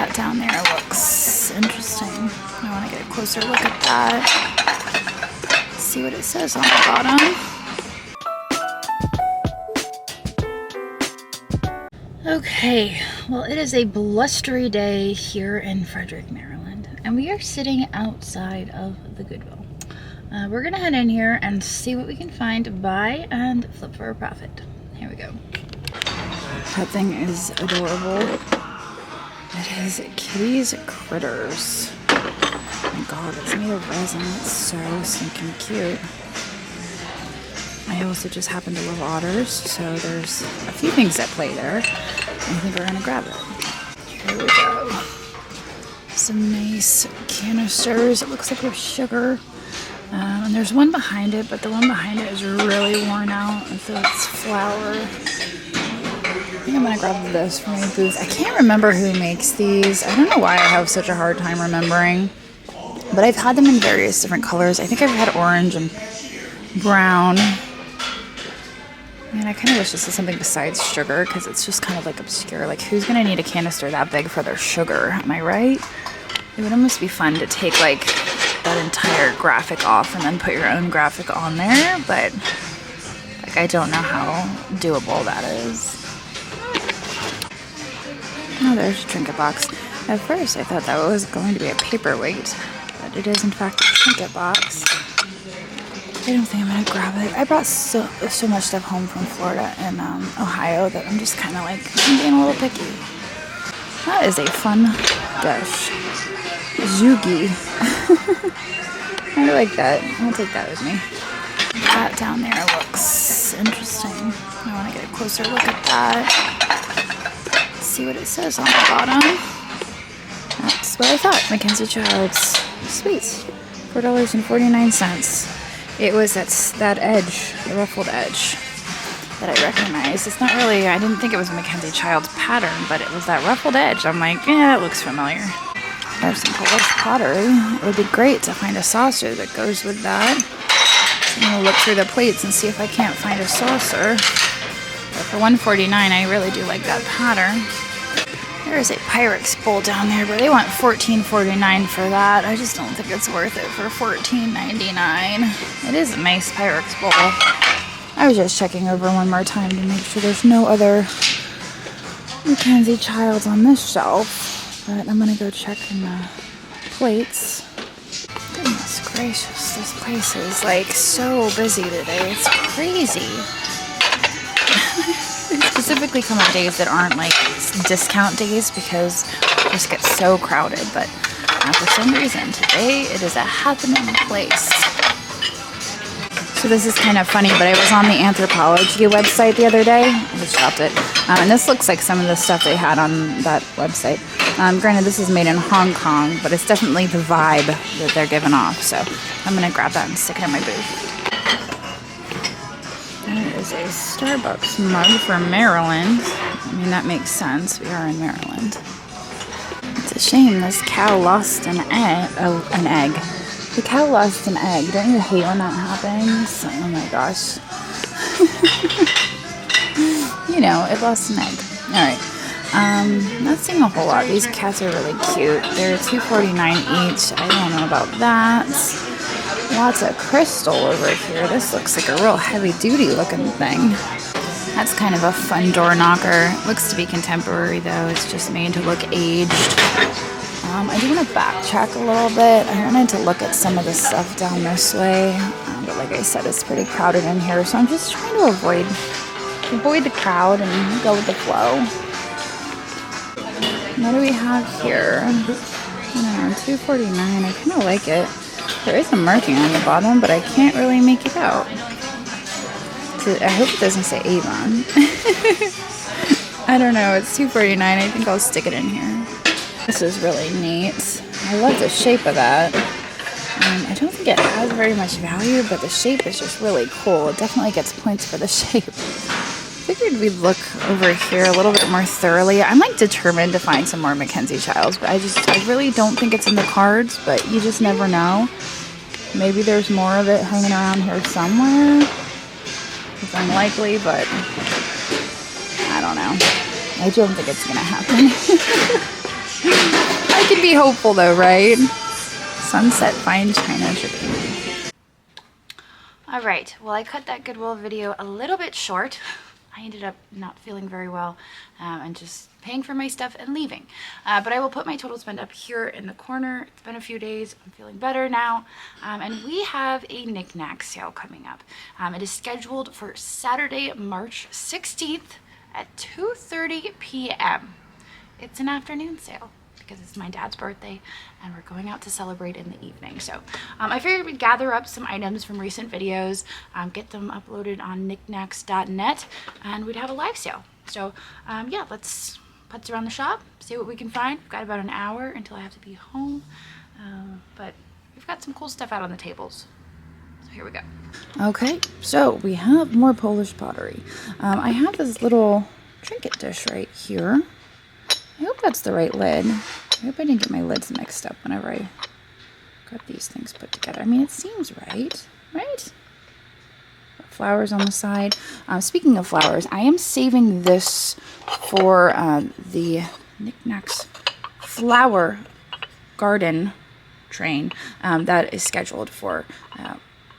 That down there looks interesting. I want to get a closer look at that. Let's see what it says on the bottom. Okay, well, it is a blustery day here in Frederick, Maryland, and we are sitting outside of the Goodwill. We're gonna head in here and see what we can find, buy, and flip for a profit. Here we go. That thing is adorable. It is Kitty's Critters. Oh my god, it's made of resin. It's so stinking cute. I also just happen to love otters, so there's a few things at play there. I think we're gonna grab it. Here we go. Some nice canisters. It looks like there's sugar. And there's one behind it, but the one behind it is really worn out, and so it's flour. I think I'm gonna grab this for my booth. I can't remember who makes these. I don't know why I have such a hard time remembering, but I've had them in various different colors. I think I've had orange and brown. Man, I kind of wish this was something besides sugar, because it's just kind of like obscure. Like, who's gonna need a canister that big for their sugar? Am I right? It would almost be fun to take like that entire graphic off and then put your own graphic on there, but like, I don't know how doable that is. Oh, there's a trinket box. At first I thought that was going to be a paperweight, but it is in fact a trinket box. I don't think I'm gonna grab it. I brought so much stuff home from Florida and Ohio that I'm just kind of like, I'm being a little picky. That is a fun dish. Zoogie. I like that. I'll take that with me. That down there looks interesting. I want to get a closer look at that. Let's see what it says on the bottom. That's what I thought. Mackenzie Childs. Sweet. $4.49. It was that edge, the ruffled edge, that I recognized. It's not really, I didn't think it was a Mackenzie Childs pattern, but it was that ruffled edge. I'm like, yeah, it looks familiar. There's some Polish pottery. It would be great to find a saucer that goes with that. So I'm gonna look through the plates and see if I can't find a saucer. But for $1.49, I really do like that pattern. There is a Pyrex bowl down there, but they want $14.49 for that. I just don't think it's worth it for $14.99. It is a nice Pyrex bowl. I was just checking over one more time to make sure there's no other Mackenzie Childs on this shelf. But I'm gonna go check in the plates. Goodness gracious, this place is like so busy today. It's crazy. They specifically come on days that aren't like discount days because it just gets so crowded. But for some reason today it is a happening place. So this is kind of funny, but I was on the Anthropology website the other day. I just shopped it. And this looks like some of the stuff they had on that website. Granted, this is made in Hong Kong, but it's definitely the vibe that they're giving off. So I'm going to grab that and stick it in my booth. There is a Starbucks mug from Maryland. I mean, that makes sense. We are in Maryland. It's a shame this cow lost an egg. The cow lost an egg. Don't you hate when that happens? Oh my gosh. You know, it lost an egg. Alright. Not seeing a whole lot. These cats are really cute. They're $2.49 each. I don't know about that. Lots of crystal over here. This looks like a real heavy-duty looking thing. That's kind of a fun door knocker. Looks to be contemporary though. It's just made to look aged. I do want to backtrack a little bit. I wanted to look at some of the stuff down this way, but like I said, it's pretty crowded in here, so I'm just trying to avoid the crowd and go with the flow. What do we have here? $2.49. I kind of like it. There is a marking on the bottom, but I can't really make it out. So I hope it doesn't say Avon. I don't know. It's $2.49. I think I'll stick it in here. This is really neat. I love the shape of that. I don't think it has very much value, but the shape is just really cool. It definitely gets points for the shape. Figured we'd look over here a little bit more thoroughly. I'm like determined to find some more Mackenzie Childs, but I really don't think it's in the cards, but you just never know. Maybe there's more of it hanging around here somewhere. It's unlikely, but I don't know. I don't think it's gonna happen. be hopeful though, right? Sunset Fine China Japan. All right, well, I cut that Goodwill video a little bit short. I ended up not feeling very well and just paying for my stuff and leaving. But I will put my total spend up here in the corner. It's been a few days. I'm feeling better now. And we have a Niknax sale coming up. It is scheduled for Saturday, March 16th at 2:30 p.m. It's an afternoon sale because it's my dad's birthday and we're going out to celebrate in the evening. So I figured we'd gather up some items from recent videos, get them uploaded on niknax.net, and we'd have a live sale. So yeah, let's putz around the shop, see what we can find. We've got about an hour until I have to be home, but we've got some cool stuff out on the tables. So here we go. Okay, so we have more Polish pottery. I have this little trinket dish right here. I hope that's the right lid. I hope I didn't get my lids mixed up whenever I got these things put together. I mean, it seems right, right? Flowers on the side. Speaking of flowers, I am saving this for the Niknax flower garden train that is scheduled for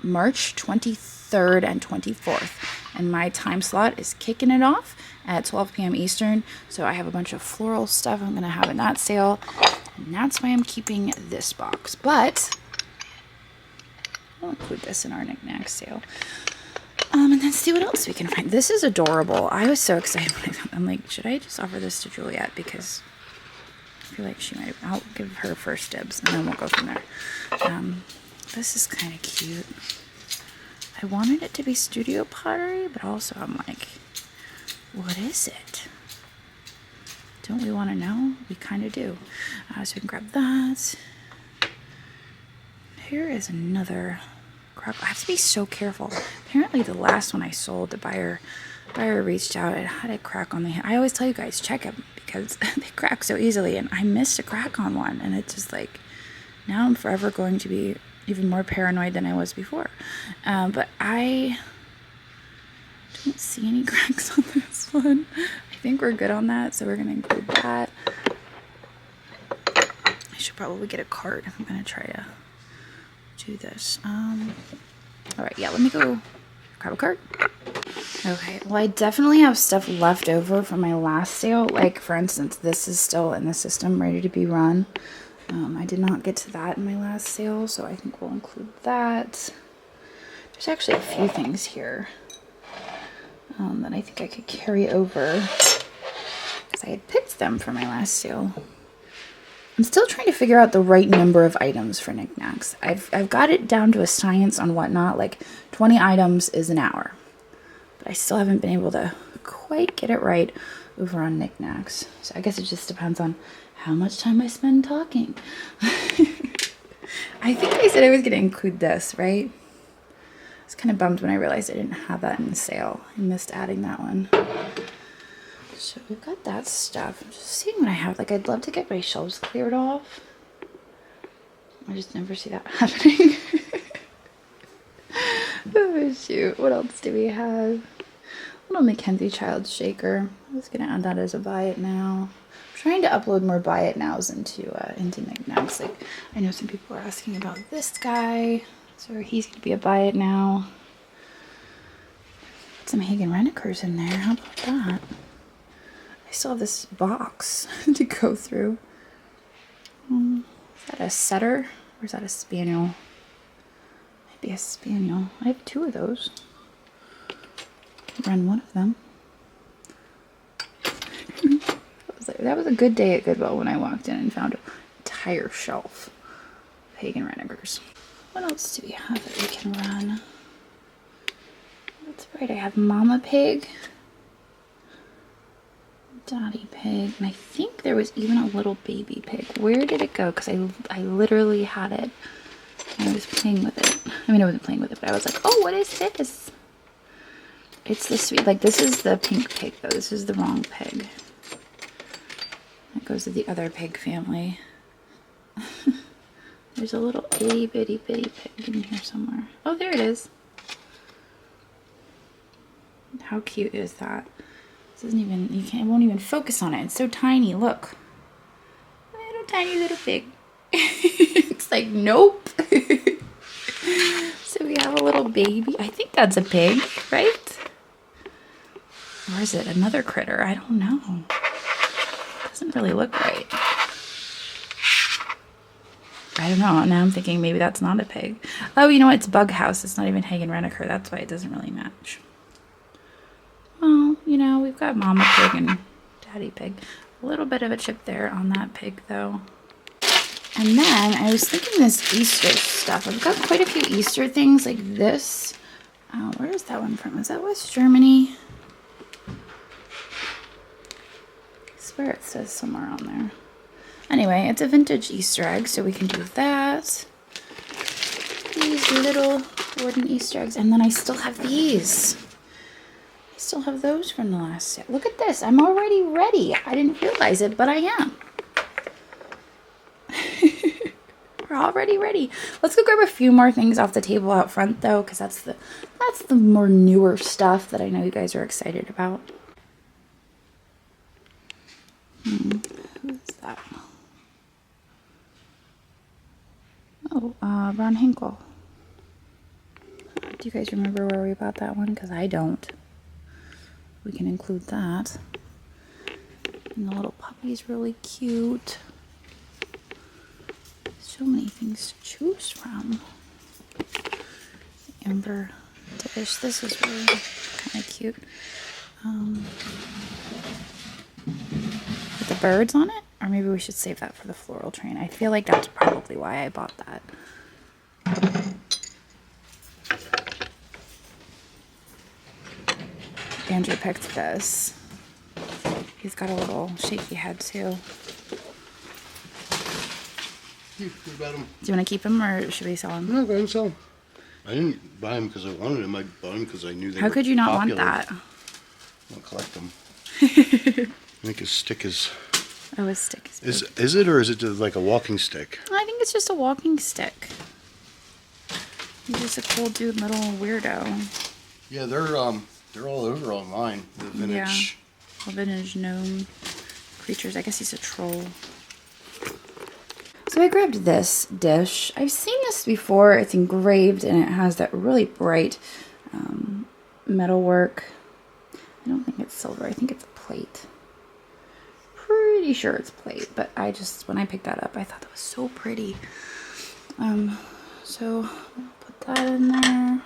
March 23rd and 24th. And my time slot is kicking it off at 12 p.m. Eastern. So I have a bunch of floral stuff I'm going to have in that sale. And that's why I'm keeping this box. But I'll include this in our Niknax sale. And then see what else we can find. This is adorable. I was so excited when I found. I'm like, should I just offer this to Juliet? Because I feel like she might. I'll give her first dibs, and then we'll go from there. This is kind of cute. I wanted it to be studio pottery, but also I'm like, what is it? Don't we want to know? We kind of do. So we can grab that. Here is another crock. I have to be so careful. Apparently the last one I sold, the buyer reached out and had a crack on the hand. I always tell you guys, check them because they crack so easily, and I missed a crack on one, and it's just like, now I'm forever going to be even more paranoid than I was before. But I don't see any cracks on this one. I think we're good on that, so we're going to include that. I should probably get a cart if I'm going to try to do this. All right, yeah, let me go grab a cart. Okay, well, I definitely have stuff left over from my last sale. Like, for instance, this is still in the system, ready to be run. I did not get to that in my last sale, so I think we'll include that. There's actually a few things here that I think I could carry over because I had picked them for my last sale. I'm still trying to figure out the right number of items for Niknax. I've got it down to a science on whatnot, like 20 items is an hour. But I still haven't been able to quite get it right over on Niknax. So I guess it just depends on how much time I spend talking. I think I said I was going to include this, right? I was kind of bummed when I realized I didn't have that in the sale. I missed adding that one. So we've got that stuff. I'm just seeing what I have. Like, I'd love to get my shelves cleared off. I just never see that happening. Oh, shoot. What else do we have? Little Mackenzie Child Shaker. I was going to add that as a buy it now. I'm trying to upload more buy it nows into Niknax. Like, I know some people are asking about this guy. So he's going to be a buy it now. Some Hagen Renekers in there. How about that? I still have this box to go through. Is that a setter or is that a spaniel? Might be a spaniel. I have two of those. Run one of them. That was a good day at Goodwill when I walked in and found an entire shelf of Hagen Renekers. What else do we have that we can run? That's right, I have Mama Pig, Daddy Pig, and I think there was even a little baby pig. Where did it go? Because I literally had it and I was playing with it. I mean, I wasn't playing with it, but I was like, oh, what is this? It's the sweet, like, this is the pink pig, though. This is the wrong pig. That goes to the other pig family. There's a little itty bitty pig in here somewhere. Oh, there it is. How cute is that? This isn't even, it won't even focus on it. It's so tiny, look. Little Oh, tiny little pig. It's like, nope. So we have a little baby. I think that's a pig, right? Or is it another critter? I don't know. Doesn't really look right. I don't know. Now I'm thinking maybe that's not a pig. Oh, you know what? It's Bug House. It's not even Hagen Reneker. That's why it doesn't really match. Well, you know, we've got Mama Pig and Daddy Pig. A little bit of a chip there on that pig, though. And then I was thinking this Easter stuff. I've got quite a few Easter things like this. Where is that one from? Is that West Germany? I swear it says somewhere on there. Anyway, it's a vintage Easter egg, so we can do that. These little wooden Easter eggs. And then I still have these. I still have those from the last set. Look at this. I'm already ready. I didn't realize it, but I am. We're already ready. Let's go grab a few more things off the table out front, though, because that's the more newer stuff that I know you guys are excited about. Who's that? Oh, Ron Hinkle. Do you guys remember where we bought that one? Because I don't. We can include that. And the little puppy's really cute. So many things to choose from. Amber dish. This is really kind of cute. With the birds on it? Or maybe we should save that for the floral train. I feel like that's probably why I bought that. Andrew picked this. He's got a little shaky head too. What about him? Do you want to keep him or should we sell him? No, go ahead and sell him. I didn't buy him because I wanted him. I bought him because I knew they were How could you not popular. want that? I'll collect them. I think his stick is... Oh, his stick is big. Is it or is it just like a walking stick? I think it's just a walking stick. He's just a cool dude, little weirdo. Yeah, they're all over online. The vintage. Yeah, the vintage gnome creatures. I guess he's a troll. So I grabbed this dish. I've seen this before. It's engraved and it has that really bright metal work. I don't think it's silver. I think it's a plate. Pretty sure it's plate, but I just, when I picked that up, I thought that was so pretty. So I'll put that in there.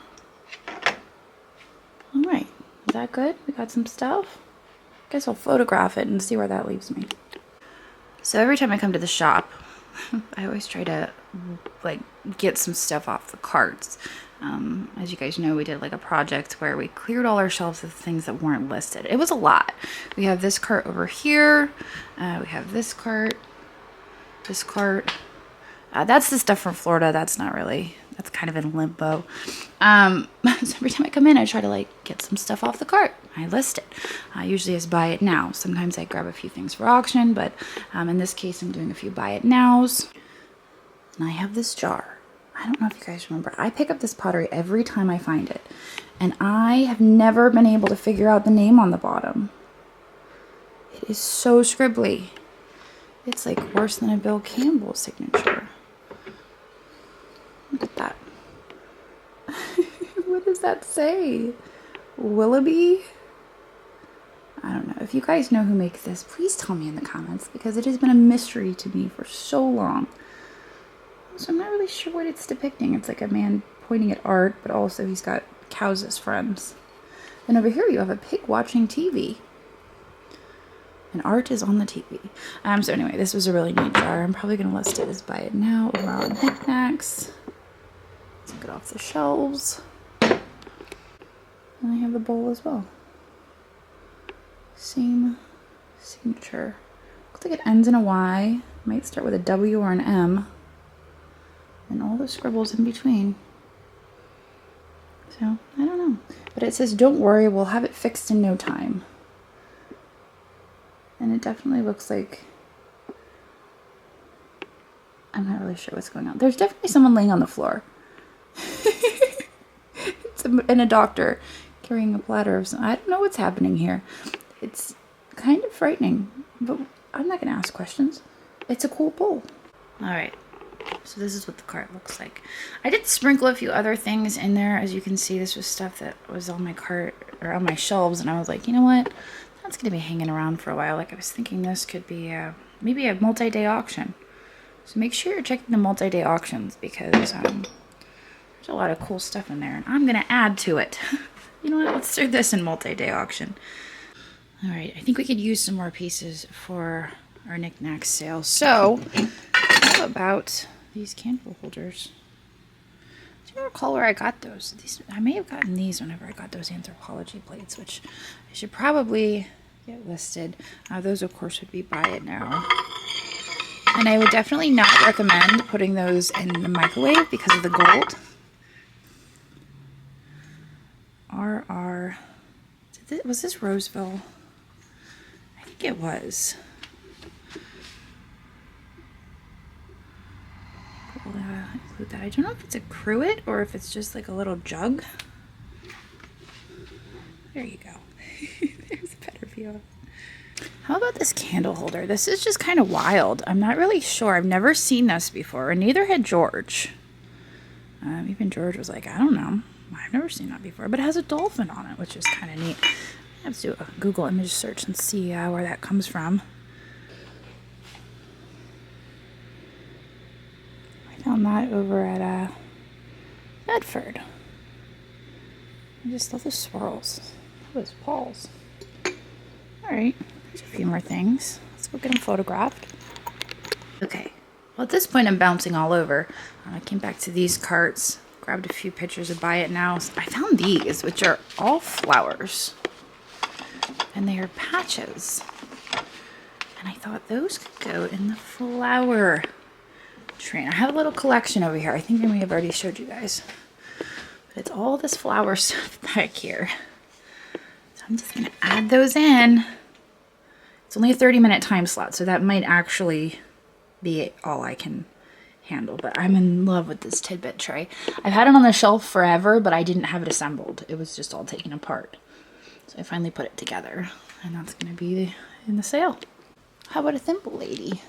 All right, is that good? We got some stuff. Guess I'll photograph it and see where that leaves me. So every time I come to the shop, I always try to like get some stuff off the carts. As you guys know, we did like a project where we cleared all our shelves of things that weren't listed. It was a lot. We have this cart over here. We have this cart. This cart. That's the stuff from Florida. That's not really, that's kind of in limbo. So every time I come in, I try to like get some stuff off the cart. I list it. Usually it's buy it now. Sometimes I grab a few things for auction, but in this case, I'm doing a few buy it nows. And I have this jar. I don't know if you guys remember. I pick up this pottery every time I find it. And I have never been able to figure out the name on the bottom. It is so scribbly. It's like worse than a Bill Campbell signature. Look at that. What does that say? Willoughby? I don't know. If you guys know who makes this, please tell me in the comments because it has been a mystery to me for so long. So I'm not really sure what it's depicting. It's like a man pointing at art, but also he's got cows as friends. And over here you have a pig watching TV. And art is on the TV. So anyway, this was a really neat jar. I'm probably going to list it as buy it now over on Niknax. Let's get off the shelves. And I have the bowl as well. Same signature. Looks like it ends in a Y. Might start with a W or an M. And all the scribbles in between. So, I don't know. But it says, don't worry, we'll have it fixed in no time. And it definitely looks like... I'm not really sure what's going on. There's definitely someone laying on the floor. And a doctor carrying a platter of some... I don't know what's happening here. It's kind of frightening. But I'm not going to ask questions. it's a cool bowl. All right. So this is what the cart looks like. I did sprinkle a few other things in there. As you can see, this was stuff that was on my cart or on my shelves. And I was like, you know what? That's going to be hanging around for a while. Like I was thinking this could be maybe a multi-day auction. So make sure you're checking the multi-day auctions because there's a lot of cool stuff in there. And I'm going to add to it. You know what? Let's throw this in multi-day auction. All right. I think we could use some more pieces for our Niknax sale. So how about these candle holders? Do you recall where I got those? I may have gotten these whenever I got those anthropology plates, which I should probably get listed. Those, of course, would be buy it now. And I would definitely not recommend putting those in the microwave because of the gold. Was this Roseville? I think it was. We'll include that. I don't know if it's a cruet or if it's just like a little jug. There you go. There's a better view. How about this candle holder? This is just kind of wild. I'm not really sure. I've never seen this before, and neither had George. Even George was like, I don't know. I've never seen that before, but it has a dolphin on it, which is kind of neat. I have to do a Google image search and see where that comes from. I found that over at Bedford. I just love the swirls. That was Paul's. Alright, there's a few more things. Let's go get them photographed. Okay, well at this point I'm bouncing all over. I came back to these carts, grabbed a few pictures of Buy It Now. I found these, which are all flowers. And they are patches. And I thought those could go in the flower train. I have a little collection over here. I think I may have already showed you guys. But it's all this flower stuff back here. So I'm just going to add those in. It's only a 30-minute time slot, so that might actually be all I can handle. But I'm in love with this tidbit tray. I've had it on the shelf forever, but I didn't have it assembled. It was just all taken apart. So I finally put it together, and that's going to be in the sale. How about a thimble lady?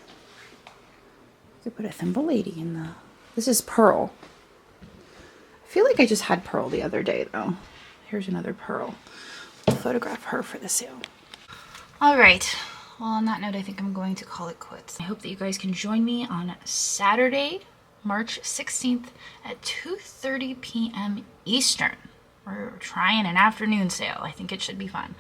You could put a thimble lady in the... This is pearl. I feel like I just had pearl the other day, though. Here's another pearl. I'll photograph her for the sale. All right. Well, on that note, I think I'm going to call it quits. I hope that you guys can join me on Saturday, March 16th at 2:30 p.m. Eastern. We're trying an afternoon sale. I think it should be fun.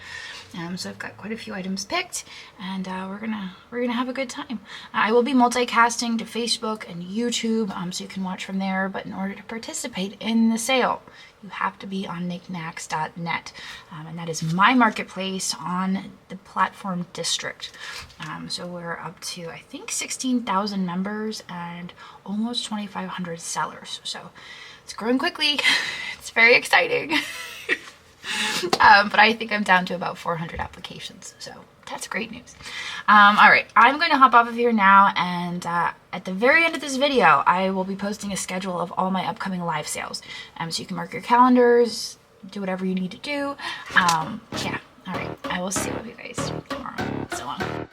So I've got quite a few items picked, and we're gonna have a good time. I will be multicasting to Facebook and YouTube, so you can watch from there. But in order to participate in the sale, you have to be on Niknax.net, and that is my marketplace on the platform district. So we're up to, I think, 16,000 members and almost 2,500 sellers. So it's growing quickly. It's very exciting. But I think I'm down to about 400 applications. So that's great news. All right, I'm going to hop off of here now. And at the very end of this video, I will be posting a schedule of all my upcoming live sales. So you can mark your calendars, do whatever you need to do. Yeah, all right. I will see you guys tomorrow. So long.